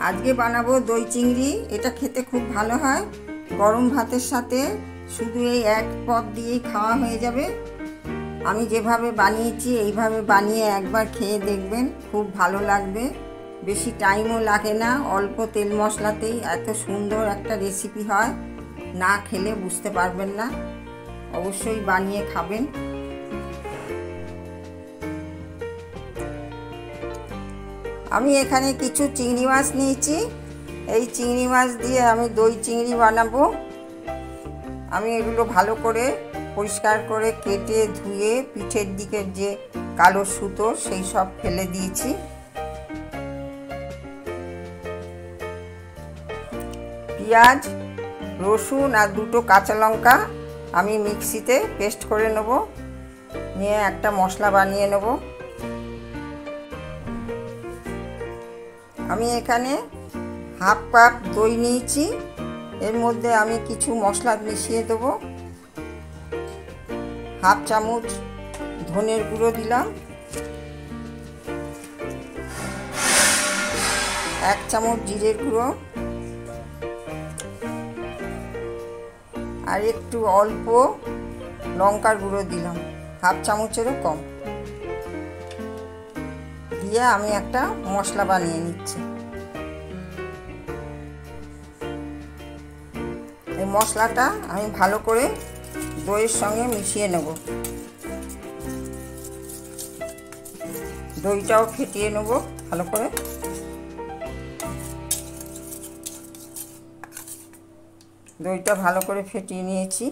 আজকে বানাবো দই চিংড়ি। এটা খেতে খুব ভালো হয়, গরম ভাতের সাথে শুধু এই এক পদ দিয়েই খাওয়া হয়ে যাবে। আমি যেভাবে বানিয়েছি এইভাবে বানিয়ে একবার খেয়ে দেখবেন, খুব ভালো লাগবে। বেশি টাইমও লাগে না, অল্প তেল মশলাতেই এত সুন্দর একটা রেসিপি হয়, না খেলে বুঝতে পারবেন না। অবশ্যই বানিয়ে খাবেন। আমি এখানে কিছু চিংড়ি মাছ নিয়েছি। এই চিংড়ি মাছ দিয়ে আমি দই চিংড়ি বানাবো। আমি এগুলো ভালো করে পরিষ্কার করে কেটে ধুয়ে পিঠের দিকের যে কালো সুতো সেই সব ফেলে দিয়েছি। পেঁয়াজ, রসুন আর দুটো কাঁচা লঙ্কা আমি মিক্সিতে পেস্ট করে নেব, নিয়ে একটা মশলা বানিয়ে নেব। আমি এখানে হাফ কাপ দই নিয়েছি, এর মধ্যে আমি কিছু মশলা মিশিয়ে দেবো। হাফ চামচ ধনের গুঁড়ো দিলাম, 1 চামচ জিরের গুঁড়ো, আর একটু অল্প লঙ্কার গুঁড়ো দিলাম, হাফ চামচেরও কম দিয়ে আমি একটা মশলা বানিয়ে নিচ্ছি। এই মশলাটা আমি ভালো করে দইয়ের সঙ্গে মিশিয়ে নেব। দইটাও ফেটিয়ে নেব ভালো করে। দইটা ভালো করে ফেটিয়ে নিয়েছি।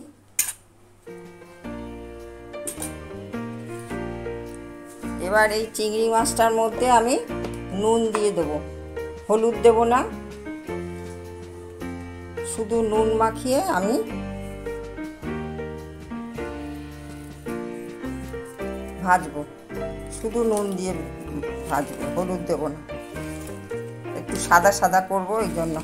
এবার এই চিংড়ি মাছটার মধ্যে আমি নুন দিয়ে দেবো, হলুদ দেব না, শুধু নুন মাখিয়ে আমি ভাজবো। শুধু নুন দিয়ে ভাজবো, হলুদ দেব না, একটু সাদা সাদা করবো এই জন্য।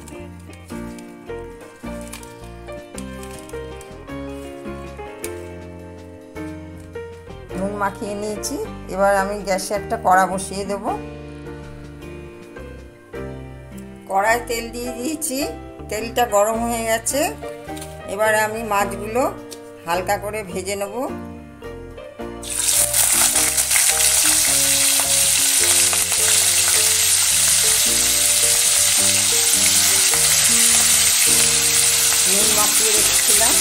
নুন মাখিয়ে নিয়েছি। এবার আমি গ্যাসে একটা কড়া বসিয়ে দেব। কড়ায় তেল দিয়ে দিয়েছি, তেলটা গরম হয়ে গেছে। এবার আমি মাছগুলো হালকা করে ভেজে নেব। নুন মাখিয়ে রেখেছিলাম।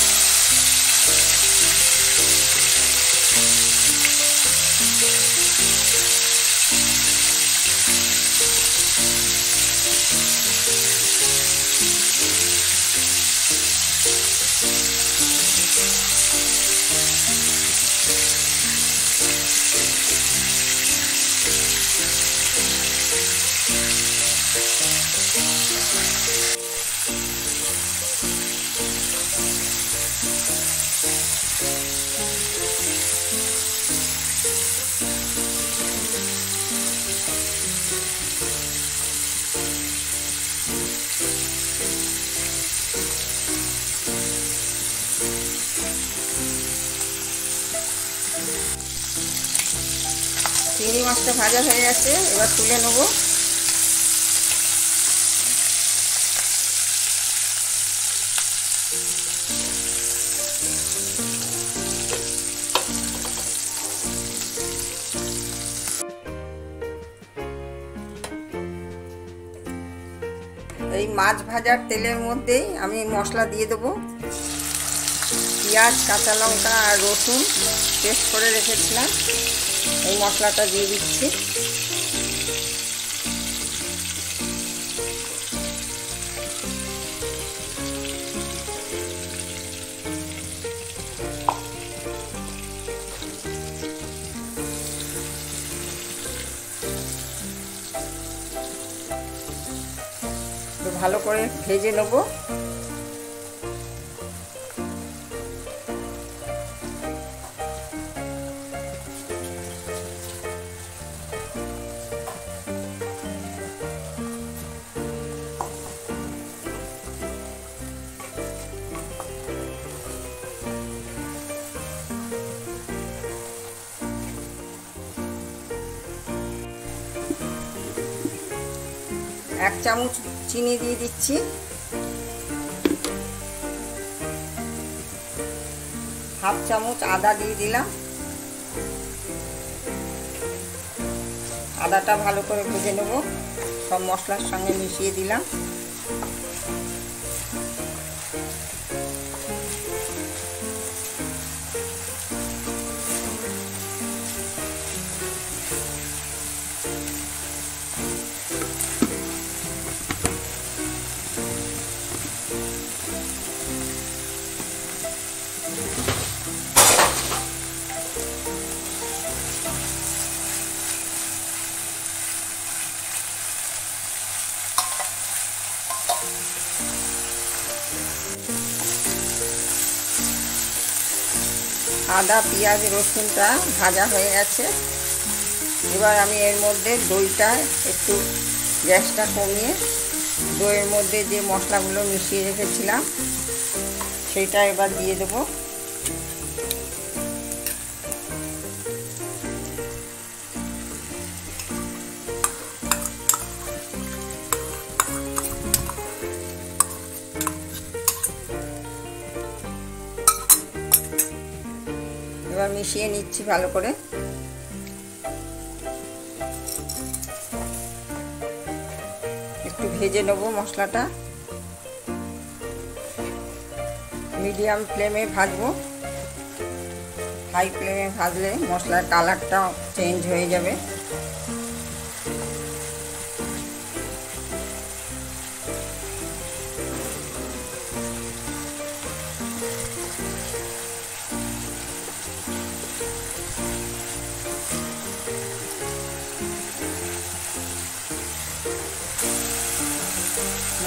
চিংড়ি মাছটা ভাজা হয়ে গেছে, এবার তুলে নেব। এই মাছ ভাজার তেলের মধ্যেই আমি মশলা দিয়ে দেবো। পেঁয়াজ, কাঁচা লঙ্কা আর রসুন পেস্ট করে রেখেছিলাম, এই মশলাটা দিয়ে দিচ্ছি। ভালো করে ভেজে নেব। এক চামচ চিনি দিয়ে দিচ্ছি, হাফ চামচ আদা দিয়ে দিলাম। আদাটা ভালো করে ভেজে নেব, সব মশলার সঙ্গে মিশিয়ে দিলাম। আদা পেঁয়াজ রসুনটা ভাজা হয়ে গেছে। এবার আমি এর মধ্যে দইটা একটু গ্যাসটা কমিয়ে দইয়ের মধ্যে যে মশলাগুলো মিশিয়ে রেখেছিলাম সেটা এবার দিয়ে দেবো। এবার মিশিয়ে নিচ্ছি ভালো করে। একটু ভেজে নেব মশলাটা, মিডিয়াম ফ্লেমে ভাজবো। হাই ফ্লেমে ভাজলে মশলার কালারটা চেঞ্জ হয়ে যাবে।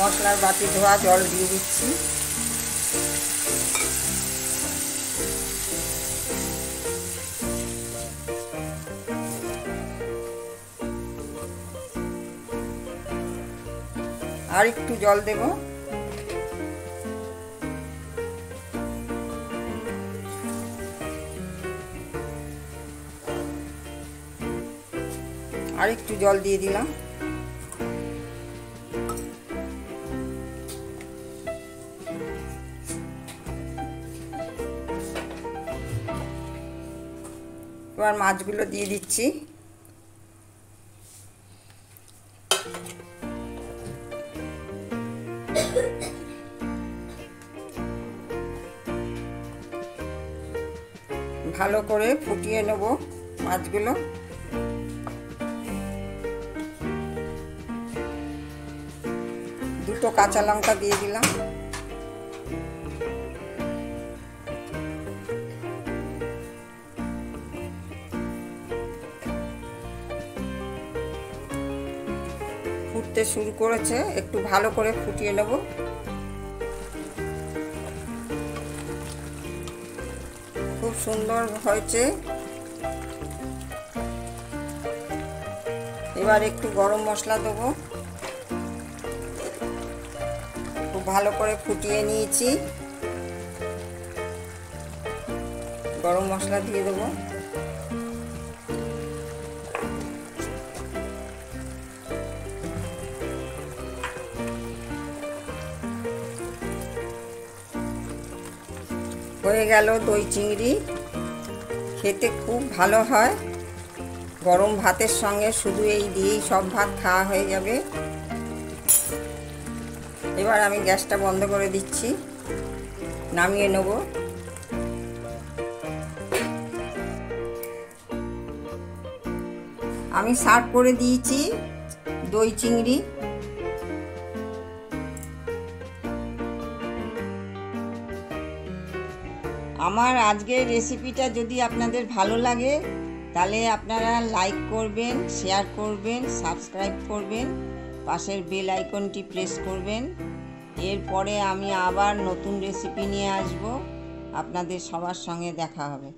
মশলার বাটি ধোয়া জল দিয়ে দিচ্ছি। আর একটু জল দেব। আর একটু জল দিয়ে দিলাম। এবার মাছগুলো দিয়ে দিচ্ছি। ভালো করে ফুটিয়ে নেব মাছগুলো। দুটো কাঁচা লঙ্কা দিয়ে দিলাম। ফুটতে শুরু করেছে, একটু ভালো করে ফুটিয়ে নেব। খুব সুন্দর হয়েছে। এবার একটু গরম মশলা দেবো। খুব ভালো করে ফুটিয়ে নিয়েছি। গরম মশলা দিয়ে দেবো। হয়ে গেল দই চিংড়ি। খেতে খুব ভালো হয়। গরম ভাতের সঙ্গে শুধু এই দিয়েই সব ভাত খাওয়া হয়ে যাবে। এবার আমি গ্যাসটা বন্ধ করে দিচ্ছি, নামিয়ে নেব। আমি সার্ভ করে দিয়েছি দই চিংড়ি। আমার আজকের রেসিপিটা যদি আপনাদের ভালো লাগে তাহলে আপনারা লাইক করবেন, শেয়ার করবেন, সাবস্ক্রাইব করবেন, পাশের বেল আইকনটি প্রেস করবেন। এরপরে আমি আবার নতুন রেসিপি নিয়ে আসব, আপনাদের সবার সঙ্গে দেখা হবে।